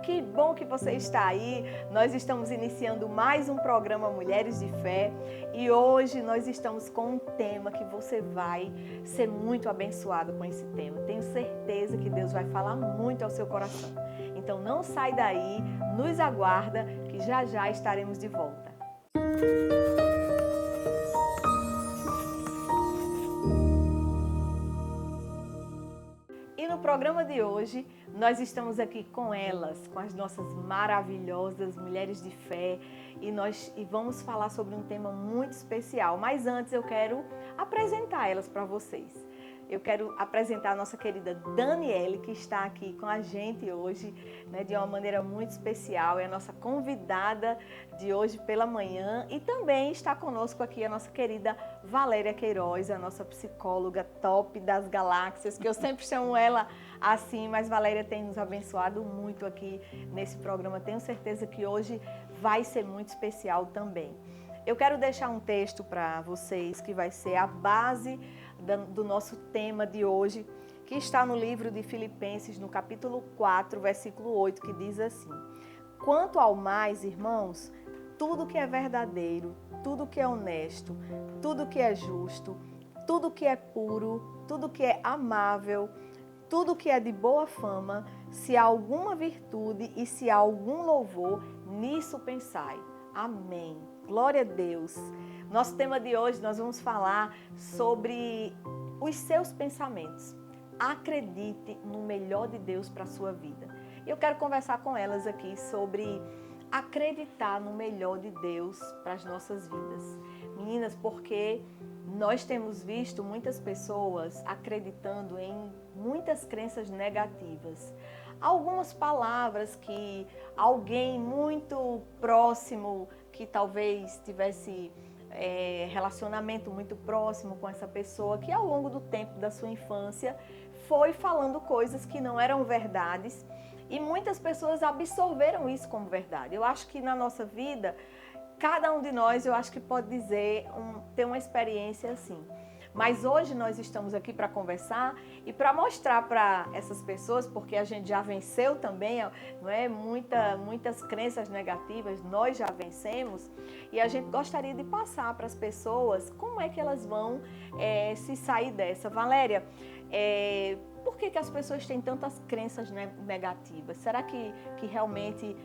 Que bom que você está aí. Nós estamos iniciando mais um programa Mulheres de Fé e hoje nós estamos com um tema que você vai ser muito abençoado com esse tema. Tenho certeza que Deus vai falar muito ao seu coração. Então não sai daí, nos aguarda que já já estaremos de volta. E no programa de hoje, nós estamos aqui com elas, com as nossas maravilhosas mulheres de fé e vamos falar sobre um tema muito especial. Mas antes eu quero apresentar elas para vocês. Eu quero apresentar a nossa querida Daniele, que está aqui com a gente hoje, né, de uma maneira muito especial. É a nossa convidada de hoje pela manhã. E também está conosco aqui a nossa querida Valéria Queiroz, a nossa psicóloga top das galáxias, que eu sempre chamo ela assim, mas Valéria tem nos abençoado muito aqui nesse programa. Tenho certeza que hoje vai ser muito especial também. Eu quero deixar um texto para vocês que vai ser a base do nosso tema de hoje, que está no livro de Filipenses, no capítulo 4, versículo 8, que diz assim: quanto ao mais, irmãos, tudo que é verdadeiro, tudo que é honesto, tudo que é justo, tudo que é puro, tudo que é amável, tudo que é de boa fama, se há alguma virtude e se há algum louvor, nisso pensai. Amém. Glória a Deus. Nosso tema de hoje nós vamos falar sobre os seus pensamentos. Acredite no melhor de Deus para a sua vida. Eu quero conversar com elas aqui sobre acreditar no melhor de Deus para as nossas vidas. Meninas, porque nós temos visto muitas pessoas acreditando em muitas crenças negativas. Algumas palavras que alguém muito próximo, que talvez tivesse relacionamento muito próximo com essa pessoa, que ao longo do tempo da sua infância foi falando coisas que não eram verdades e muitas pessoas absorveram isso como verdade. Eu acho que na nossa vida, cada um de nós, eu acho que pode dizer, ter uma experiência assim. Mas hoje nós estamos aqui para conversar e para mostrar para essas pessoas, porque a gente já venceu também, não é? Muitas crenças negativas, nós já vencemos e a gente gostaria de passar para as pessoas como é que elas vão se sair dessa. Valéria, por que as pessoas têm tantas crenças negativas? Será que realmente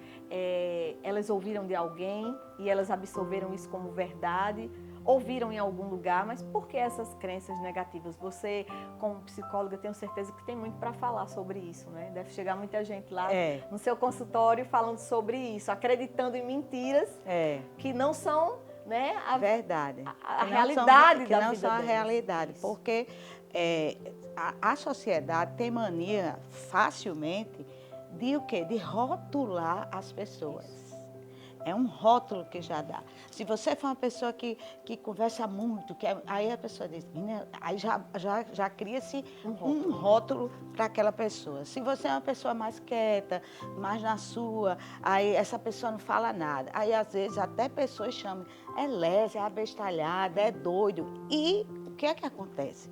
elas ouviram de alguém e elas absorveram isso como verdade? Ouviram em algum lugar, mas por que essas crenças negativas? Você, como psicóloga, tenho certeza que tem muito para falar sobre isso, né? Deve chegar muita gente lá no seu consultório falando sobre isso, acreditando em mentiras que não são, né, verdade. A realidade da vida que não são a deles. realidade, Isso. porque a sociedade tem mania facilmente de o quê? De rotular as pessoas. Isso. É um rótulo que já dá. Se você for uma pessoa que conversa muito, aí a pessoa diz, aí já cria-se um rótulo para aquela pessoa. Se você é uma pessoa mais quieta, mais na sua, aí essa pessoa não fala nada. Aí às vezes até pessoas chamam, é lesa, é abestalhada, é doido. E o que é que acontece?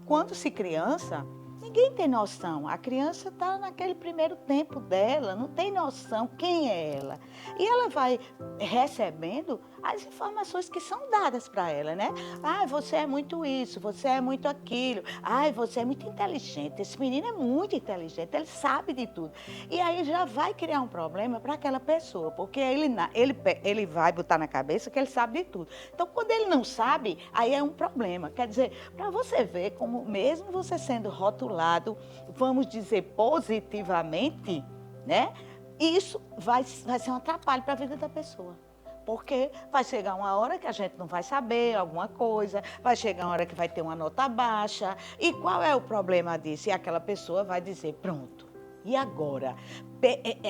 Quando se criança, ninguém tem noção. A criança está naquele primeiro tempo dela, não tem noção quem é ela. E ela vai recebendo as informações que são dadas para ela, né? Ah, você é muito isso, você é muito aquilo. Ah, você é muito inteligente. Esse menino é muito inteligente, ele sabe de tudo. E aí já vai criar um problema para aquela pessoa, porque ele vai botar na cabeça que ele sabe de tudo. Então, quando ele não sabe, aí é um problema. Quer dizer, para você ver como mesmo você sendo rotulado, vamos dizer positivamente, né? Isso vai ser um atrapalho para a vida da pessoa. Porque vai chegar uma hora que a gente não vai saber alguma coisa, vai chegar uma hora que vai ter uma nota baixa. E qual é o problema disso? E aquela pessoa vai dizer, pronto, e agora?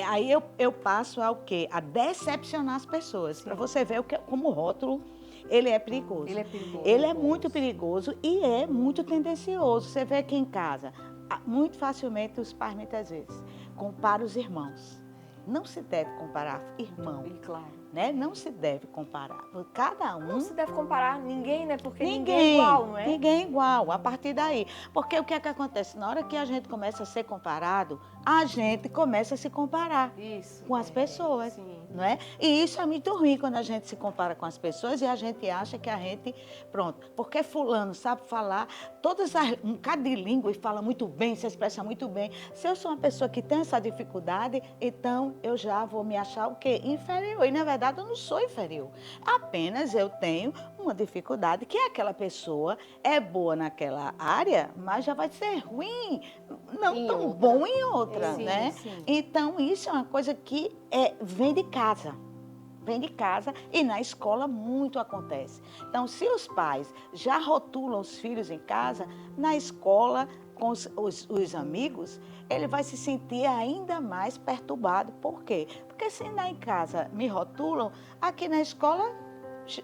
Aí eu passo ao quê? A decepcionar as pessoas, para você ver como o rótulo, ele é perigoso. Ele é perigoso. Ele é muito perigoso e é muito tendencioso. Você vê aqui em casa, muito facilmente os pais, muitas vezes, comparam os irmãos. não se deve comparar irmão, E claro. né? Não se deve comparar. Cada um... Não se deve comparar ninguém, né? Porque ninguém é igual, não é? Ninguém é igual, a partir daí. Porque o que é que acontece? Na hora que a gente começa a ser comparado, a gente começa a se comparar Isso. com as pessoas, Sim. não é? E isso é muito ruim quando a gente se compara com as pessoas e a gente acha que a gente, pronto, porque fulano sabe falar um bocado de língua e fala muito bem, se expressa muito bem. Se eu sou uma pessoa que tem essa dificuldade, então eu já vou me achar o quê? Inferior. E na verdade eu não sou inferior. Apenas eu tenho uma dificuldade que aquela pessoa é boa naquela área, mas já vai ser ruim, não tão bom em outra, Sim, né? sim. Então isso é uma coisa que vem de casa. Vem de casa e na escola muito acontece. Então, se os pais já rotulam os filhos em casa, na escola, com os amigos, ele vai se sentir ainda mais perturbado. Por quê? Porque se lá em casa me rotulam, aqui na escola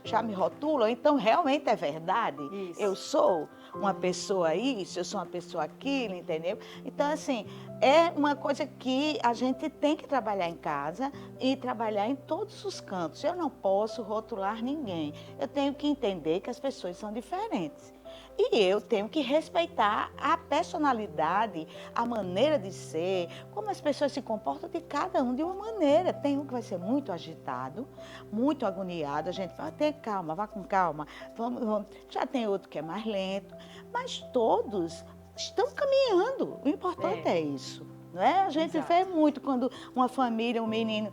já me rotulam, então realmente é verdade. Isso. Eu sou uma pessoa isso, eu sou uma pessoa aquilo, entendeu? Então, assim, é uma coisa que a gente tem que trabalhar em casa e trabalhar em todos os cantos. Eu não posso rotular ninguém. Eu tenho que entender que as pessoas são diferentes. E eu tenho que respeitar a personalidade, a maneira de ser, como as pessoas se comportam de cada um de uma maneira. Tem um que vai ser muito agitado, muito agoniado, a gente vai ter calma, vá com calma. Vamos. Já tem outro que é mais lento, mas todos estão caminhando. O importante é isso. Não é? A gente vê muito quando uma família, um menino...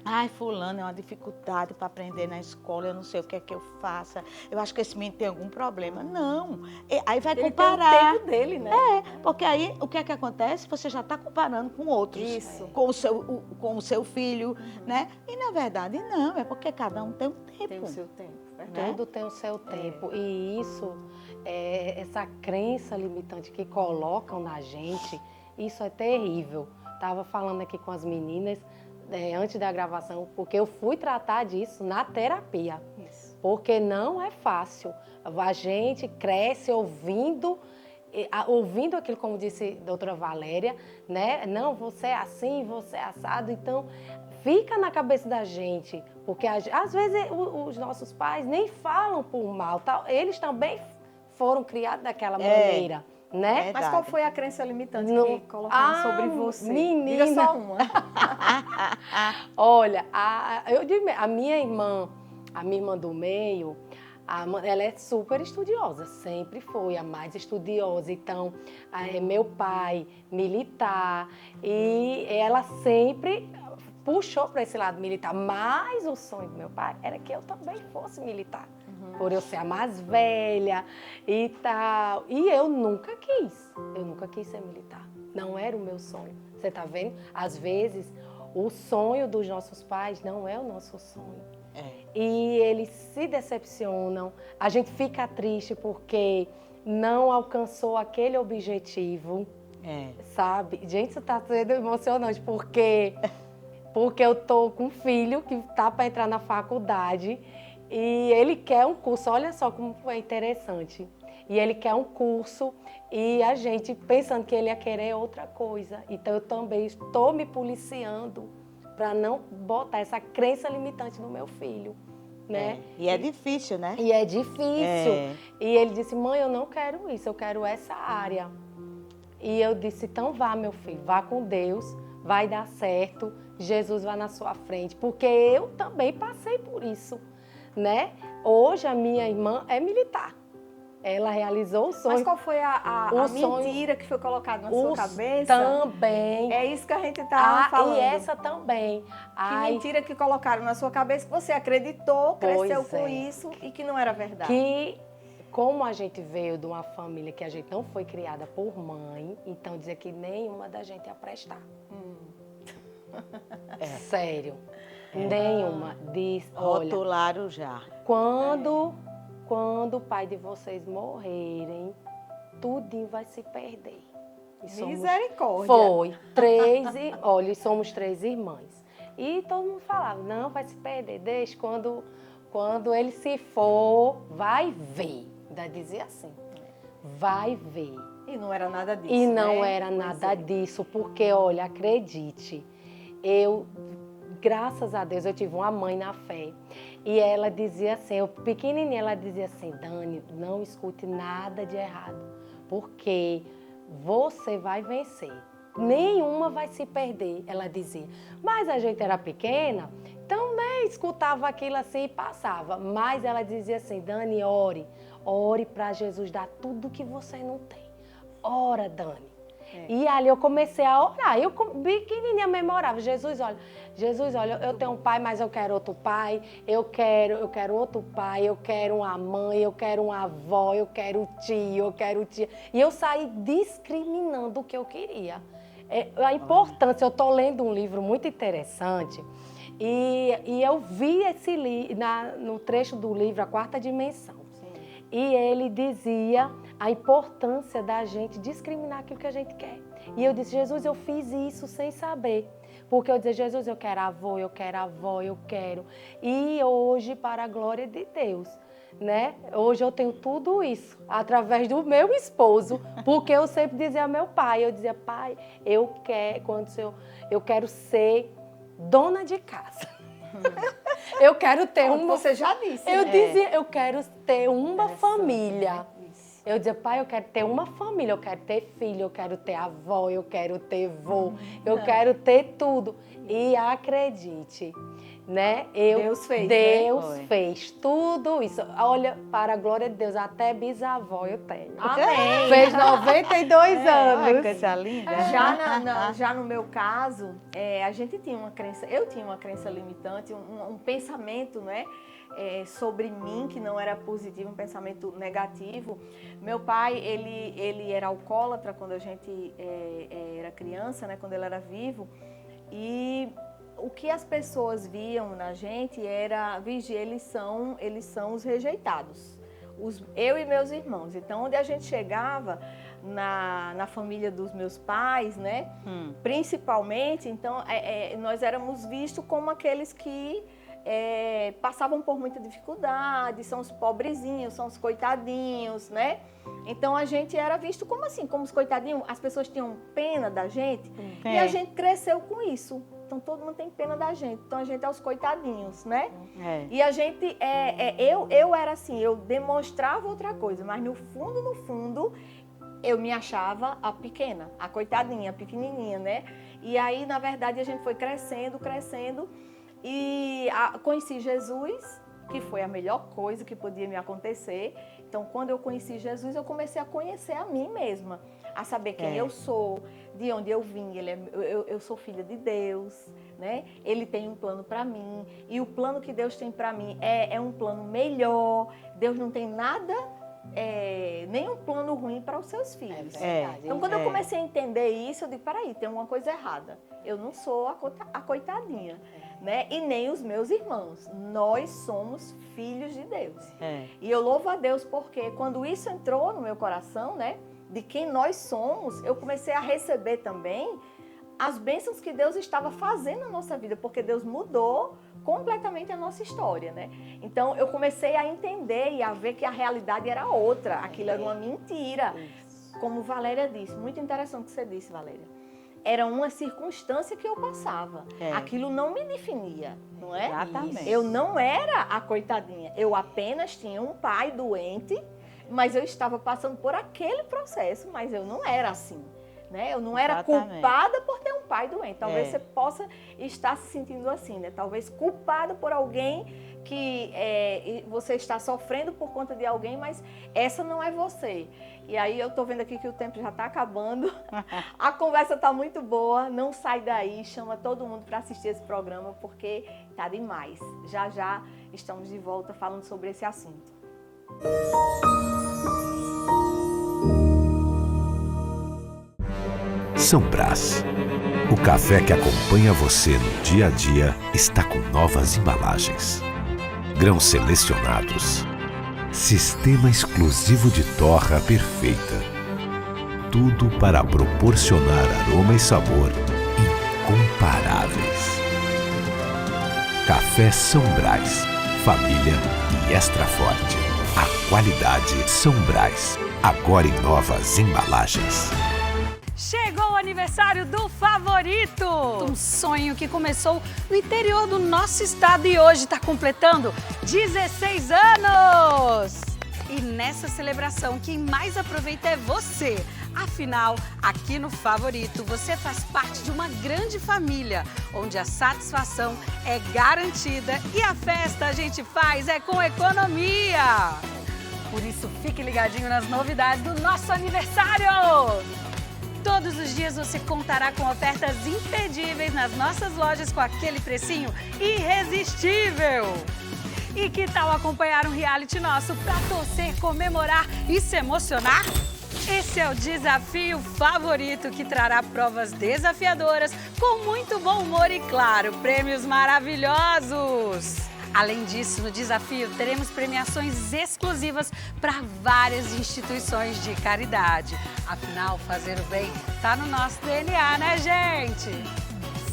Ai, fulano, é uma dificuldade para aprender na escola, eu não sei o que é que eu faça. Eu acho que esse menino tem algum problema. Não. Aí vai comparar. Tem o tempo dele, né? Porque aí o que é que acontece? Você já está comparando com outros. Isso. Com o seu filho, né? E na verdade não, é porque cada um tem um tempo. Tem o seu tempo, verdade? Tudo tem o seu tempo. E isso, essa crença limitante que colocam na gente, isso é terrível. Estava falando aqui com as meninas, antes da gravação, porque eu fui tratar disso na terapia. Isso. Porque não é fácil. A gente cresce ouvindo aquilo, como disse a doutora Valéria, né? Não, você é assim, você é assado. Então, fica na cabeça da gente, porque às vezes os nossos pais nem falam por mal, eles também foram criados daquela maneira. Né? Mas qual foi a crença limitante que colocaram sobre você? Menina. Diga só uma. Olha, a minha irmã do meio, ela é super estudiosa, sempre foi a mais estudiosa. Então, meu pai, militar, e ela sempre puxou para esse lado militar. Mas o sonho do meu pai era que eu também fosse militar. Por eu ser a mais velha e tal. E eu nunca quis ser militar. Não era o meu sonho. Você tá vendo? Às vezes, o sonho dos nossos pais não é o nosso sonho. E eles se decepcionam. A gente fica triste porque não alcançou aquele objetivo. Sabe? Gente, isso tá sendo emocionante porque eu tô com um filho que tá para entrar na faculdade. E ele quer um curso, olha só como foi interessante. E ele quer um curso e a gente pensando que ele ia querer outra coisa. Então eu também estou me policiando para não botar essa crença limitante no meu filho, né? E é difícil, né? E é difícil. E ele disse, mãe, eu não quero isso, eu quero essa área. E eu disse, então vá, meu filho, vá com Deus, vai dar certo, Jesus vai na sua frente. Porque eu também passei por isso. Né? Hoje a minha irmã é militar. Ela realizou o sonho. Mas qual foi a mentira que foi colocada na sua cabeça? Também. É isso que a gente está falando. E essa também. Que mentira que colocaram na sua cabeça, que você acreditou, cresceu com isso e que não era verdade. Que, como a gente veio de uma família que a gente não foi criada por mãe, então dizer que nenhuma da gente ia prestar. Sério. Nenhuma. Rotularam já. Quando o pai de vocês morrerem, tudinho vai se perder. Misericórdia. Foi. Olha, somos 3 irmãs. E todo mundo falava, não, vai se perder, deixa, quando ele se for, vai ver. Ainda dizia assim, vai ver. E não era nada disso, E não né? era nada disso, porque, olha, acredite, graças a Deus, eu tive uma mãe na fé. E ela dizia assim, eu pequenininha, ela dizia assim, Dani, não escute nada de errado, porque você vai vencer. Nenhuma vai se perder, ela dizia. Mas a gente era pequena, então, né, escutava aquilo assim e passava. Mas ela dizia assim, Dani, ore para Jesus dar tudo que você não tem. Ora, Dani. E ali eu comecei a orar, eu pequenininha memorava, Jesus, olha, eu tenho um pai, mas eu quero outro pai, eu quero outro pai, eu quero uma mãe, eu quero uma avó, eu quero tio, eu quero tia. E eu saí discriminando o que eu queria. A importância, eu estou lendo um livro muito interessante e eu vi esse no trecho do livro, A Quarta Dimensão. E ele dizia a importância da gente discriminar aquilo que a gente quer. E eu disse, Jesus, eu fiz isso sem saber. Porque eu dizia, Jesus, eu quero avô, eu quero avó, eu quero. E hoje, para a glória de Deus, né? Hoje eu tenho tudo isso através do meu esposo. Porque eu sempre dizia ao meu pai, eu dizia, pai, eu quero ser dona de casa. Eu quero ter uma... Você já disse. Eu dizia, eu quero ter uma família. Eu dizia, pai, eu quero ter uma família, eu quero ter filho, eu quero ter avó, eu quero ter vô, eu quero ter tudo. E acredite, né? Deus fez, Deus fez tudo isso. Olha, para a glória de Deus, até bisavó eu tenho. Amém. Fez 92 anos. Coisa linda. Já no meu caso, a gente tinha uma crença, eu tinha uma crença limitante, um pensamento, né? Sobre mim, que não era positivo, um pensamento negativo. Meu pai, ele era alcoólatra quando a gente era criança, né, quando ele era vivo, e o que as pessoas viam na gente era, Vigia, eles são os rejeitados, eu e meus irmãos. Então, onde a gente chegava, na família dos meus pais, né, principalmente, então, nós éramos vistos como aqueles que passavam por muita dificuldade, são os pobrezinhos, são os coitadinhos, né? Então a gente era visto como assim, como os coitadinhos, as pessoas tinham pena da gente e a gente cresceu com isso. Então todo mundo tem pena da gente, então a gente é os coitadinhos, né? E a gente, eu era assim, eu demonstrava outra coisa, mas no fundo, eu me achava a pequena, a coitadinha, a pequenininha, né? E aí, na verdade, a gente foi crescendo, e conheci Jesus, que foi a melhor coisa que podia me acontecer. Então, quando eu conheci Jesus, eu comecei a conhecer a mim mesma, a saber quem eu sou, de onde eu vim. Eu sou filha de Deus, né? Ele tem um plano para mim, e o plano que Deus tem para mim é um plano melhor. Deus não tem nada, nenhum plano ruim para os seus filhos. Então, quando eu comecei a entender isso, eu digo, peraí, tem alguma coisa errada. Eu não sou a coitadinha. Né? E nem os meus irmãos. Nós somos filhos de Deus. E eu louvo a Deus porque quando isso entrou no meu coração, né, de quem nós somos, eu comecei a receber também as bênçãos que Deus estava fazendo na nossa vida, porque Deus mudou completamente a nossa história, né? Então eu comecei a entender e a ver que a realidade era outra, aquilo era uma mentira. Como Valéria disse, muito interessante o que você disse, Valéria. Era uma circunstância que eu passava. Aquilo não me definia, não é? Exatamente. Eu não era a coitadinha. Eu apenas tinha um pai doente, mas eu estava passando por aquele processo, mas eu não era assim, né? Eu não era culpada por ter um pai doente. Talvez você possa estar se sentindo assim, né? Talvez culpada por alguém que você está sofrendo por conta de alguém, mas essa não é você. E aí eu tô vendo aqui que o tempo já está acabando. A conversa tá muito boa. Não sai daí, chama todo mundo para assistir esse programa porque tá demais. Já estamos de volta falando sobre esse assunto. São Brás. O café que acompanha você no dia a dia está com novas embalagens. Grãos selecionados. Sistema exclusivo de torra perfeita. Tudo para proporcionar aroma e sabor incomparáveis. Café São Brás. Família e extra forte. A qualidade São Brás. Agora em novas embalagens. Chegou o aniversário aniversário do Favorito! Um sonho que começou no interior do nosso estado e hoje está completando 16 anos! E nessa celebração, quem mais aproveita é você. Afinal, aqui no Favorito, você faz parte de uma grande família, onde a satisfação é garantida e a festa a gente faz é com economia. Por isso, fique ligadinho nas novidades do nosso aniversário! Todos os dias você contará com ofertas imperdíveis nas nossas lojas com aquele precinho irresistível. E que tal acompanhar um reality nosso para torcer, comemorar e se emocionar? Esse é o Desafio Favorito, que trará provas desafiadoras com muito bom humor e, claro, prêmios maravilhosos. Além disso, no desafio teremos premiações exclusivas para várias instituições de caridade. Afinal, fazer o bem está no nosso DNA, né, gente?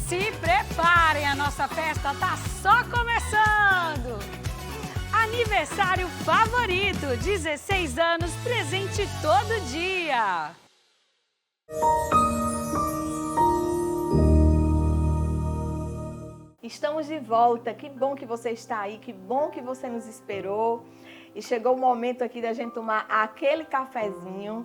Se preparem, a nossa festa tá só começando! Aniversário Favorito, 16 anos, presente todo dia! Estamos de volta, que bom que você está aí, que bom que você nos esperou. E chegou o momento aqui da gente tomar aquele cafezinho.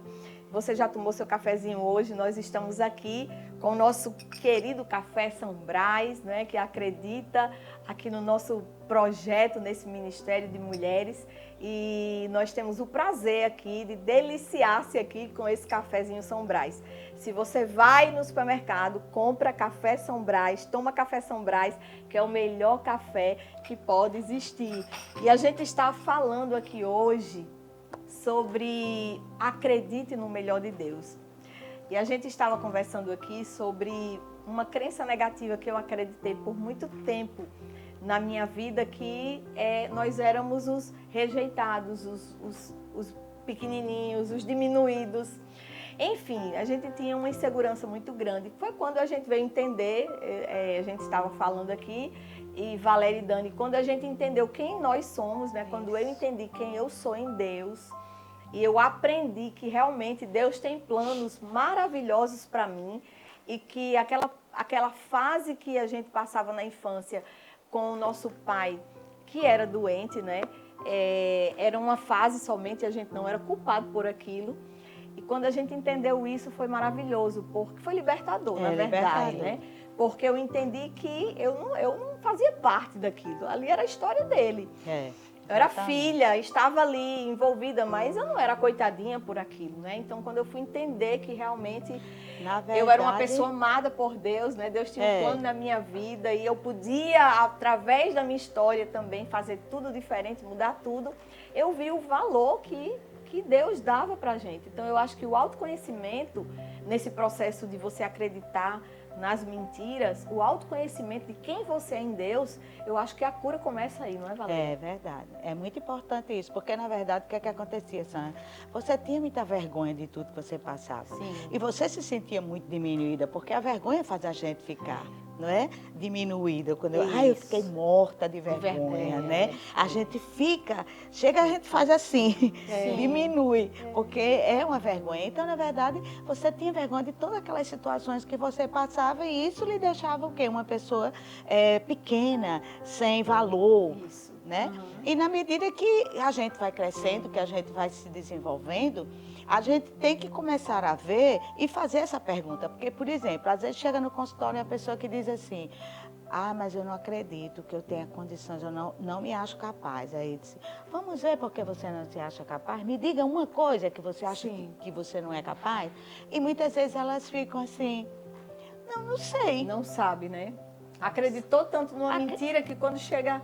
Você já tomou seu cafezinho hoje? Nós estamos aqui com o nosso querido Café São Brás, né, que acredita aqui no nosso projeto, nesse Ministério de Mulheres. E nós temos o prazer aqui de deliciar-se aqui com esse cafezinho São Brás. Se você vai no supermercado, compra Café São Brás, toma Café São Brás, que é o melhor café que pode existir. E a gente está falando aqui hoje sobre acredite no melhor de Deus. E a gente estava conversando aqui sobre uma crença negativa que eu acreditei por muito tempo na minha vida, que nós éramos os rejeitados, os pequenininhos, os diminuídos. Enfim, a gente tinha uma insegurança muito grande. Foi quando a gente veio entender, a gente estava falando aqui, e Valéria e Dani, quando a gente entendeu quem nós somos, né? Quando eu entendi quem eu sou em Deus, e eu aprendi que realmente Deus tem planos maravilhosos para mim, e que aquela fase que a gente passava na infância com o nosso pai, que era doente, né? Era uma fase somente, a gente não era culpado por aquilo. E quando a gente entendeu isso, foi maravilhoso, porque foi libertador, na verdade, libertador, né? Porque eu entendi que eu não fazia parte daquilo. Ali era a história dele. Eu era filha, estava ali envolvida, mas eu não era coitadinha por aquilo, né? Então, quando eu fui entender que realmente eu era uma pessoa amada por Deus, né? Deus tinha um plano na minha vida e eu podia, através da minha história também, fazer tudo diferente, mudar tudo. Eu vi o valor que Deus dava pra gente. Então, eu acho que o autoconhecimento, nesse processo de você acreditar nas mentiras, o autoconhecimento de quem você é em Deus, eu acho que a cura começa aí, não é, Valéria? É verdade. É muito importante isso, porque, na verdade, o que é que acontecia, Sandra? Você tinha muita vergonha de tudo que você passava. Sim. E você se sentia muito diminuída, porque a vergonha faz a gente ficar, não é? Diminuída. Quando eu fiquei morta de vergonha, né? A gente fica, a gente faz assim, diminui, porque é uma vergonha. Então, na verdade, você tinha vergonha de todas aquelas situações que você passava, e isso lhe deixava o quê? Uma pessoa pequena, sem valor, né? E na medida que a gente vai crescendo, que a gente vai se desenvolvendo, a gente tem que começar a ver e fazer essa pergunta. Porque, por exemplo, às vezes chega no consultório uma pessoa que diz assim: ah, mas eu não acredito que eu tenha condições, eu não me acho capaz. Aí eu disse: vamos ver por que você não se acha capaz? Me diga uma coisa que você acha que você não é capaz. E muitas vezes elas ficam assim: não sei. Não sabe, né? Acreditou tanto numa mentira que quando chega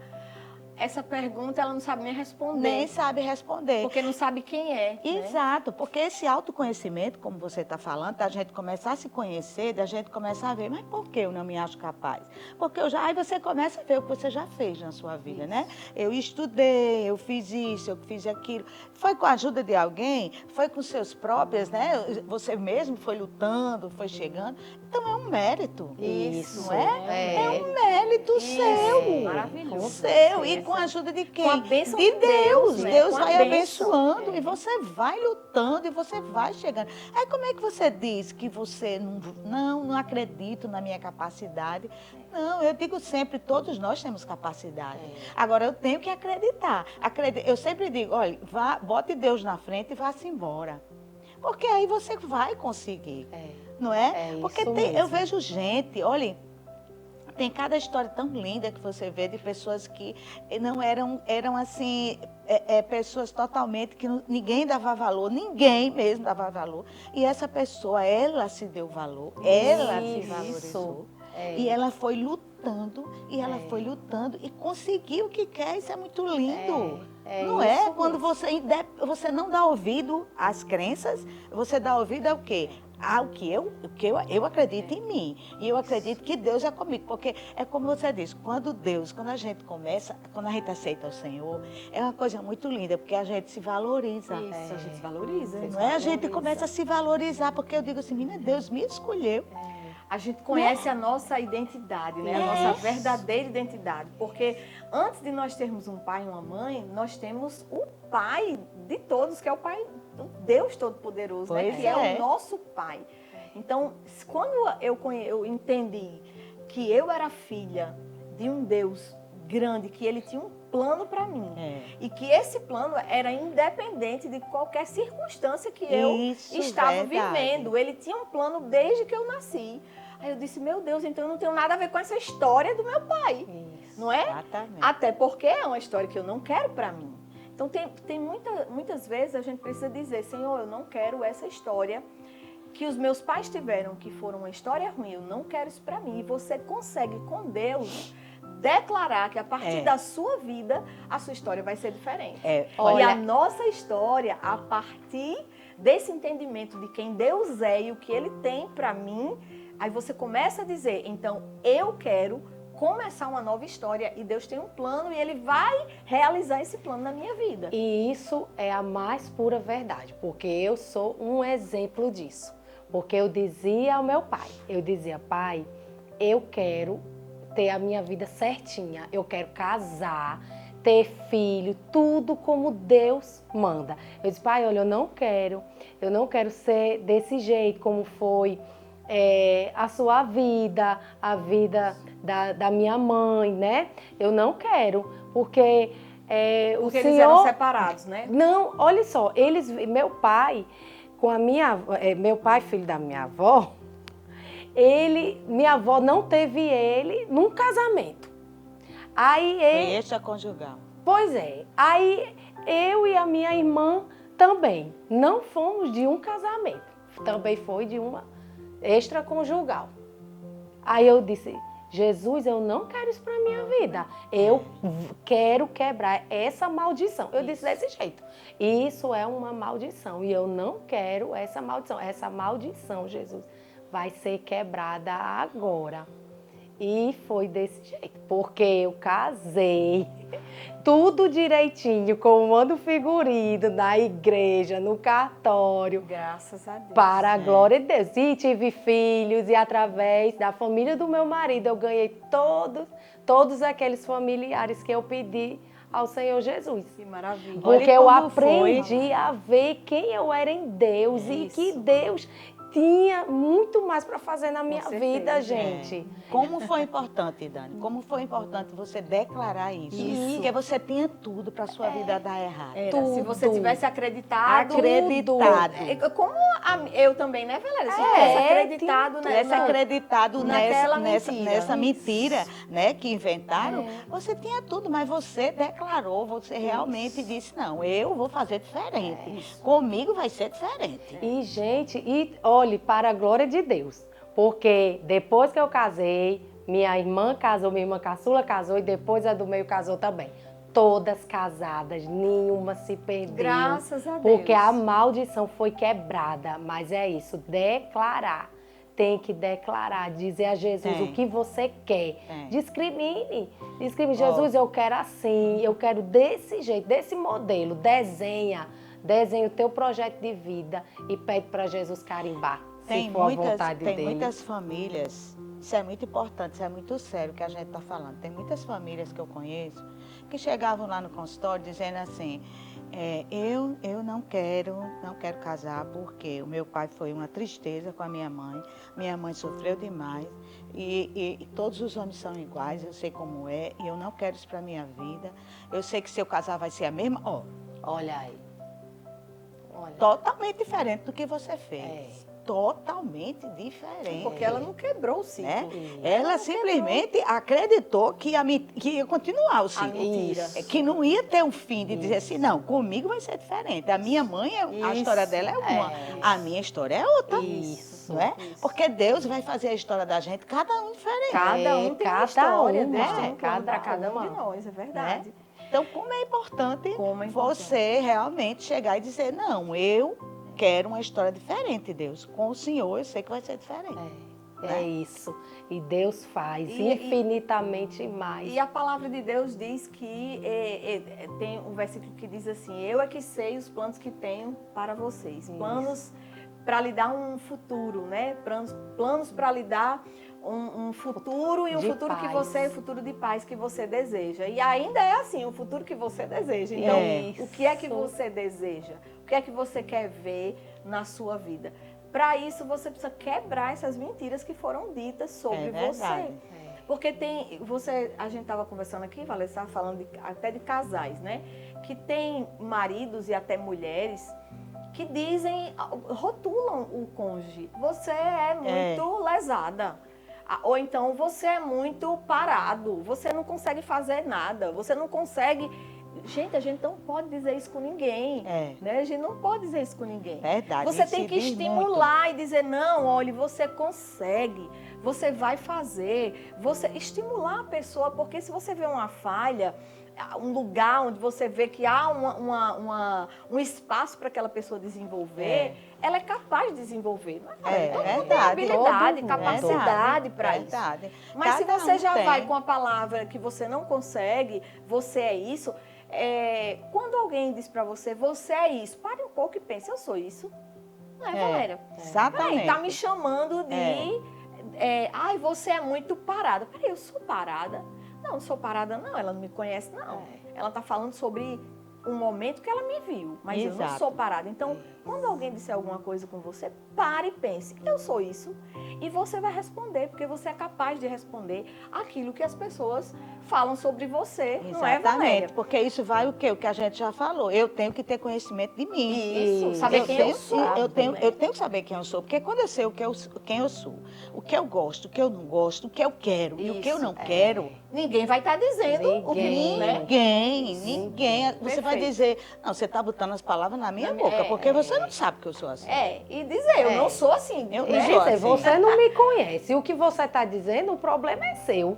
essa pergunta, ela não sabe nem responder. Nem sabe responder. Porque não sabe quem é. Exato, né? Porque esse autoconhecimento, como você está falando, da gente começar a se conhecer, da gente começar a ver, mas por que eu não me acho capaz? Porque aí você começa a ver o que você já fez na sua vida, né? Eu estudei, eu fiz isso, eu fiz aquilo. Foi com a ajuda de alguém, foi com seus próprios, né? Você mesmo foi lutando, foi chegando. Então é um mérito. Isso, não é? É um mérito seu. Maravilhoso. Seu. E com a ajuda de quem? Com a bênção de de Deus. Deus, né? Deus Com a vai bênção. abençoando e você vai lutando e você vai chegando. Aí como é que você diz que você não acredito na minha capacidade? Não, eu digo sempre, todos nós temos capacidade. Agora, eu tenho que acreditar. Eu sempre digo, olha, bote Deus na frente e vá-se embora. Porque aí você vai conseguir, não é? É Porque isso eu mesmo. vejo gente, olha, tem cada história tão linda que você vê de pessoas que não eram assim, pessoas totalmente que ninguém dava valor, ninguém mesmo dava valor. E essa pessoa, ela se deu valor, ela se Isso. valorizou. É. E ela foi lutando, e conseguiu o que quer, isso é muito lindo. Não é? isso Quando mesmo. você não dá ouvido às crenças, você dá ouvido ao quê? Ao que eu acredito em mim. E eu acredito que Deus é comigo. Porque é como você disse, quando a gente aceita o Senhor, é uma coisa muito linda, porque a gente se valoriza. Isso, a gente se valoriza. Não é? A gente começa a se valorizar, porque eu digo assim, menina, Deus me escolheu. A gente conhece a nossa identidade, né? A nossa verdadeira identidade. Porque antes de nós termos um pai e uma mãe, nós temos o pai de todos, que é o pai do Deus Todo-Poderoso, né? Pois Que é é. o nosso pai. Então, quando eu entendi que eu era filha de um Deus grande, que ele tinha um plano para mim. E que esse plano era independente de qualquer circunstância que eu Isso, estava verdade. vivendo. Ele tinha um plano desde que eu nasci. Aí eu disse, meu Deus, então eu não tenho nada a ver com essa história do meu pai. Não é? Exatamente. Até porque é uma história que eu não quero para mim. Então muitas vezes a gente precisa dizer, Senhor, eu não quero essa história que os meus pais tiveram, que foram uma história ruim, eu não quero isso para mim. E você consegue com Deus declarar que a partir da sua vida, a sua história vai ser diferente. E Olha, a nossa história, a partir desse entendimento de quem Deus é e o que Ele tem para mim, aí você começa a dizer, então eu quero começar uma nova história e Deus tem um plano e Ele vai realizar esse plano na minha vida. E isso é a mais pura verdade, porque eu sou um exemplo disso. Porque eu dizia ao meu pai, pai, eu quero ter a minha vida certinha, eu quero casar, ter filho, tudo como Deus manda. Eu disse, pai, olha, eu não quero ser desse jeito como foi a sua vida, a vida da minha mãe, né? Eu não quero, porque o Porque Senhor... eles eram separados, né? Não, olha só, meu pai, meu pai, filho da minha avó, minha avó não teve ele num casamento. Aí foi extraconjugal. Pois é, aí eu e a minha irmã também não fomos de um casamento, também foi de uma extraconjugal. Aí eu disse, Jesus, eu não quero isso para minha vida, eu quero quebrar essa maldição. Eu disse desse jeito, isso é uma maldição e eu não quero essa maldição, Jesus, vai ser quebrada agora. E foi desse jeito, porque eu casei tudo direitinho, com o mando figurino, na igreja, no cartório. Graças a Deus. Para a glória de Deus. E tive filhos e através da família do meu marido eu ganhei todos aqueles familiares que eu pedi ao Senhor Jesus. Que maravilha. Porque Olha eu como aprendi a ver quem eu era em Deus e que Deus tinha muito mais para fazer na minha vida, gente. Como foi importante, Dani? Como foi importante você declarar isso? Porque você tinha tudo para sua vida dar errado. Se você tivesse acreditado. Como eu também, né, Valéria? Se eu tivesse acreditado, nessa mentira, né, que inventaram, você tinha tudo, mas você declarou, você realmente disse, não, eu vou fazer diferente. Comigo vai ser diferente. E, gente, olhe, para a glória de Deus, porque depois que eu casei, minha irmã caçula casou e depois a do meio casou também. Todas casadas, nenhuma se perdeu. Graças a Deus. Porque a maldição foi quebrada, mas é isso, declarar. Tem que declarar, dizer a Jesus o que você quer. Discrimine. Jesus, eu quero assim, eu quero desse jeito, desse modelo. Desenha o teu projeto de vida e pede para Jesus carimbar. Tem muitas famílias Isso é muito importante, isso é muito sério que a gente está falando. Tem muitas famílias que eu conheço que chegavam lá no consultório dizendo assim, eu não quero casar porque o meu pai foi uma tristeza com a minha mãe sofreu demais e todos os homens são iguais, eu sei como é e eu não quero isso para minha vida. Eu sei que se eu casar vai ser a mesma, Olha aí. Olha. totalmente diferente do que você fez. Totalmente diferente. Porque ela não quebrou o ciclo. Né? Ela simplesmente acreditou que ia continuar o A ciclo. mentira. Que não ia ter um fim de dizer assim, não, comigo vai ser diferente. A minha mãe, a história dela é uma, a minha história é outra. Isso. Não é? Porque Deus vai fazer a história da gente, cada um diferente. Cada um tem uma cada história, um, Deus né? tem um plano para Cada cada um de uma. nós, é verdade. Então, como é importante Como é importante. você realmente chegar e dizer, não, eu quero uma história diferente, Deus. Com o Senhor, eu sei que vai ser diferente. É isso. E Deus faz E- infinitamente mais. E a palavra de Deus diz que tem um versículo que diz assim: eu é que sei os planos que tenho para vocês. Planos para lhe dar um futuro, né? Planos para lhe dar um futuro e um De futuro que paz. você, futuro de paz que você deseja. E ainda é assim, o futuro que você deseja. Então, o que é que você deseja? O que é que você quer ver na sua vida? Para isso, você precisa quebrar essas mentiras que foram ditas sobre você. verdade. Porque a gente estava conversando aqui, Valência, estava falando até de casais, né? Que tem maridos e até mulheres que dizem, rotulam o cônjuge. Você é muito lesada. Ou então, você é muito parado. Você não consegue fazer nada. Você não consegue... Gente, a gente não pode dizer isso com ninguém. Né? A gente não pode dizer isso com ninguém. Verdade. Você isso tem se que diz estimular e dizer, não, olha, você consegue, você vai fazer. Você estimular a pessoa, porque se você vê uma falha, um lugar onde você vê que há um espaço para aquela pessoa desenvolver, ela é capaz de desenvolver. Não é? Todo mundo tem verdade. habilidade, Todo mundo. capacidade para isso. Verdade. Mas se Cada você um já tem. vai com a palavra que você não consegue, você é isso, quando alguém diz para você, você é isso, pare um pouco e pense, eu sou isso. Não é, Valéria? Exatamente. Peraí, tá me chamando de... ai, você é muito parada. Peraí, eu sou parada? Não sou parada não, ela não me conhece não. Ela tá falando sobre um momento que ela me viu, mas eu não Exato. sou parada. Então, quando alguém disser alguma coisa com você, pare e pense, eu sou isso. E você vai responder, porque você é capaz de responder aquilo que as pessoas falam sobre você, não é, Valéria? Exatamente, porque isso vai o quê? O que a gente já falou. Eu tenho que ter conhecimento de mim. Isso, saber quem eu sou. Eu tenho que saber quem eu sou, porque quando eu sei quem eu sou, o que eu gosto, o que eu não gosto, o que eu quero e o que eu não quero, Ninguém vai estar dizendo o que, né? ninguém. Você vai Perfeito. dizer, não, você está botando as palavras na minha boca, porque você não sabe que eu sou assim. E dizer, eu não sou assim. Eu né? não sou Dizer, assim. você não me conhece. O que você está dizendo, o problema é seu.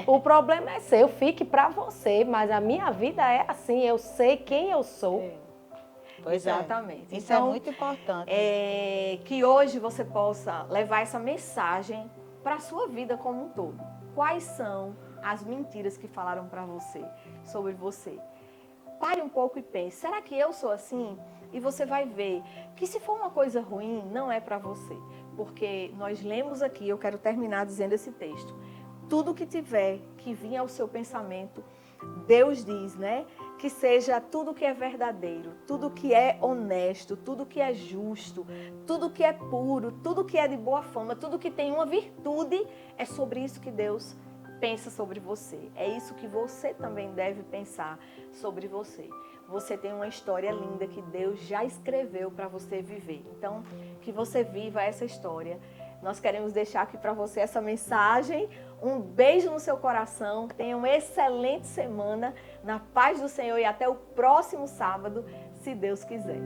O problema é seu, fique para você. Mas a minha vida é assim, eu sei quem eu sou. Pois é. Exatamente. Isso Então, é muito importante. Que hoje você possa levar essa mensagem para a sua vida como um todo. Quais são as mentiras que falaram para você, sobre você? Pare um pouco e pense, será que eu sou assim? E você vai ver que se for uma coisa ruim, não é para você. Porque nós lemos aqui, eu quero terminar dizendo esse texto. Tudo que tiver que vir ao seu pensamento, Deus diz, né? Que seja tudo que é verdadeiro, tudo que é honesto, tudo que é justo, tudo que é puro, tudo que é de boa fama, tudo que tem uma virtude, é sobre isso que Deus pensa sobre você. É isso que você também deve pensar sobre você. Você tem uma história linda que Deus já escreveu para você viver. Então, que você viva essa história. Nós queremos deixar aqui para você essa mensagem. Um beijo no seu coração. Tenha uma excelente semana na paz do Senhor e até o próximo sábado, se Deus quiser.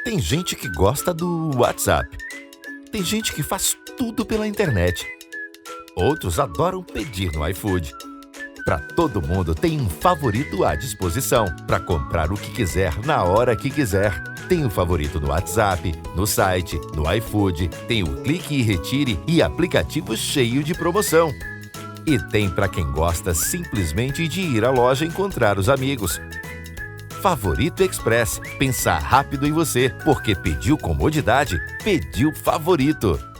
Tem gente que gosta do WhatsApp. Tem gente que faz tudo pela internet. Outros adoram pedir no iFood. Para todo mundo tem um favorito à disposição, para comprar o que quiser na hora que quiser. Tem o favorito no WhatsApp, no site, no iFood, tem o Clique e Retire e aplicativo cheio de promoção. E tem para quem gosta simplesmente de ir à loja encontrar os amigos. Favorito Express. Pensar rápido em você, porque pediu comodidade, pediu favorito.